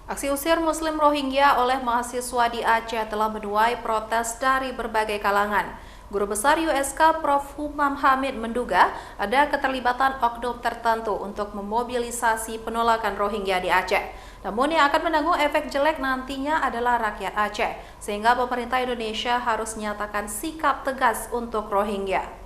Aksi usir Muslim Rohingya oleh mahasiswa di Aceh telah menuai protes dari berbagai kalangan. Guru Besar USK Prof. Humam Hamid menduga ada keterlibatan oknum tertentu untuk memobilisasi penolakan Rohingya di Aceh. Namun yang akan menanggung efek jelek nantinya adalah rakyat Aceh, sehingga pemerintah Indonesia harus menyatakan sikap tegas untuk Rohingya.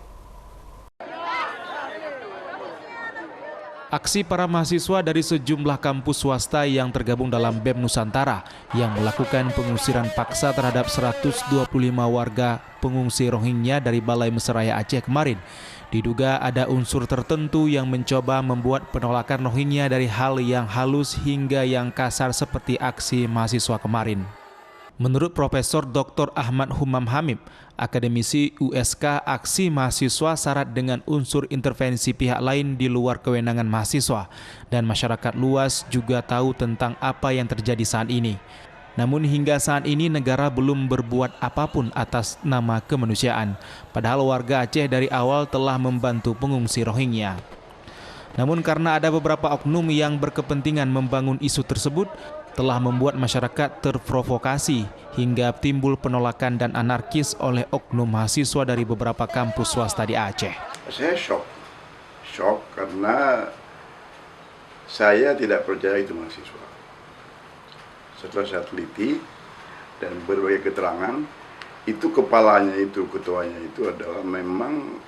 Aksi para mahasiswa dari sejumlah kampus swasta yang tergabung dalam BEM Nusantara yang melakukan pengusiran paksa terhadap 125 warga pengungsi Rohingya dari Balai Mesraya Aceh kemarin diduga ada unsur tertentu yang mencoba membuat penolakan Rohingya dari hal yang halus hingga yang kasar seperti aksi mahasiswa kemarin. Menurut Profesor Dr. Ahmad Humam Hamid, akademisi USK, aksi mahasiswa syarat dengan unsur intervensi pihak lain di luar kewenangan mahasiswa dan masyarakat luas juga tahu tentang apa yang terjadi saat ini. Namun hingga saat ini negara belum berbuat apapun atas nama kemanusiaan, padahal warga Aceh dari awal telah membantu pengungsi Rohingya. Namun karena ada beberapa oknum yang berkepentingan membangun isu tersebut, telah membuat masyarakat terprovokasi hingga timbul penolakan dan anarkis oleh oknum mahasiswa dari beberapa kampus swasta di Aceh. Saya shock karena saya tidak percaya itu mahasiswa. Setelah saya teliti dan berbagai keterangan, itu kepalanya itu, ketuanya itu adalah memang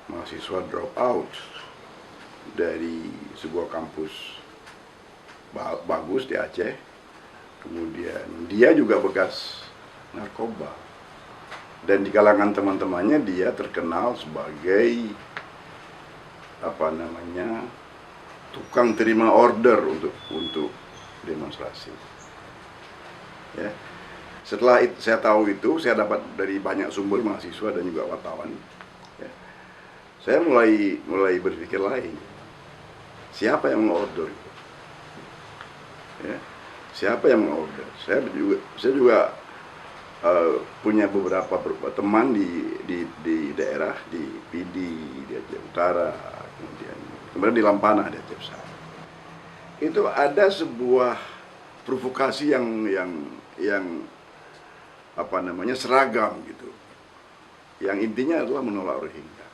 mahasiswa drop out dari sebuah kampus bagus di Aceh. Kemudian dia juga bekas narkoba, dan di kalangan teman-temannya dia terkenal sebagai tukang terima order untuk demonstrasi. Ya. Setelah itu, saya tahu itu, saya dapat dari banyak sumber mahasiswa dan juga wartawan. Ya. Saya mulai berpikir lain. Siapa yang mengorder itu? Ya. Siapa yang mengorder? Saya juga punya beberapa teman di daerah, di PD, di Aceh Utara, kemudian di Lampana, di Aceh Besar. Itu ada sebuah provokasi yang seragam gitu, yang intinya adalah menolak Rohingya.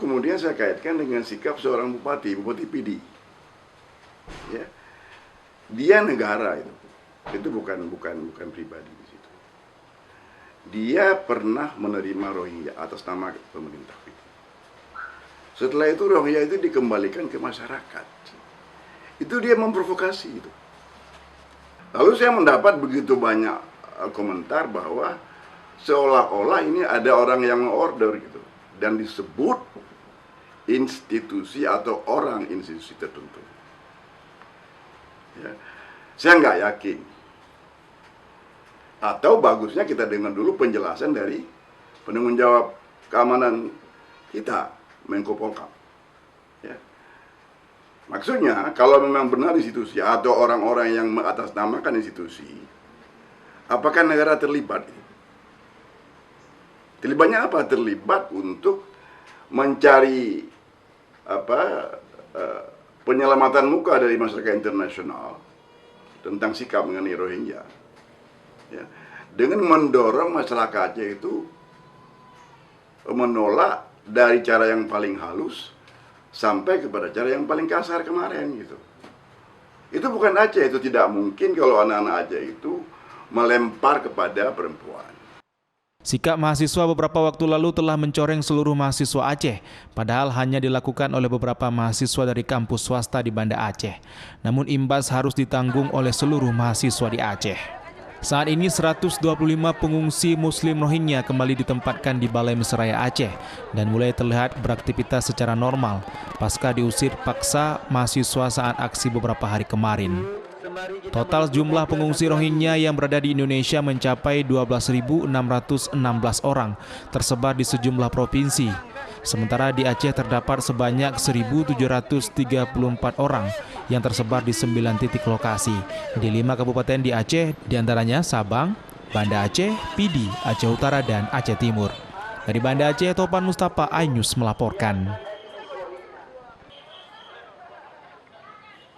Kemudian saya kaitkan dengan sikap seorang bupati PD. Ya, dia negara itu bukan pribadi di situ. Dia pernah menerima Rohingya atas nama pemerintah. Setelah itu Rohingya itu dikembalikan ke masyarakat. Itu dia memprovokasi itu. Lalu saya mendapat begitu banyak komentar bahwa seolah-olah ini ada orang yang mengorder gitu, dan disebut institusi atau orang institusi tertentu. Ya. Saya nggak yakin. Atau bagusnya kita dengar dulu penjelasan dari penanggung jawab keamanan kita, Menko Polkam. Ya. Maksudnya, kalau memang benar institusi atau orang-orang yang mengatasnamakan institusi, apakah negara terlibat? Terlibatnya apa? Terlibat untuk mencari penyelamatan muka dari masyarakat internasional tentang sikap mengenai Rohingya, ya, dengan mendorong masyarakat Aceh itu menolak dari cara yang paling halus sampai kepada cara yang paling kasar kemarin gitu. Itu bukan Aceh, itu tidak mungkin kalau anak-anak Aceh itu melempar kepada perempuan. Sikap mahasiswa beberapa waktu lalu telah mencoreng seluruh mahasiswa Aceh, padahal hanya dilakukan oleh beberapa mahasiswa dari kampus swasta di Banda Aceh. Namun imbas harus ditanggung oleh seluruh mahasiswa di Aceh. Saat ini 125 pengungsi Muslim Rohingya kembali ditempatkan di Balai Mesraya Aceh dan mulai terlihat beraktivitas secara normal pasca diusir paksa mahasiswa saat aksi beberapa hari kemarin. Total jumlah pengungsi Rohingya yang berada di Indonesia mencapai 12.616 orang, tersebar di sejumlah provinsi. Sementara di Aceh terdapat sebanyak 1.734 orang yang tersebar di 9 titik lokasi di 5 kabupaten di Aceh, diantaranya Sabang, Banda Aceh, Pidi, Aceh Utara, dan Aceh Timur. Dari Banda Aceh, Topan Mustafa, iNews melaporkan.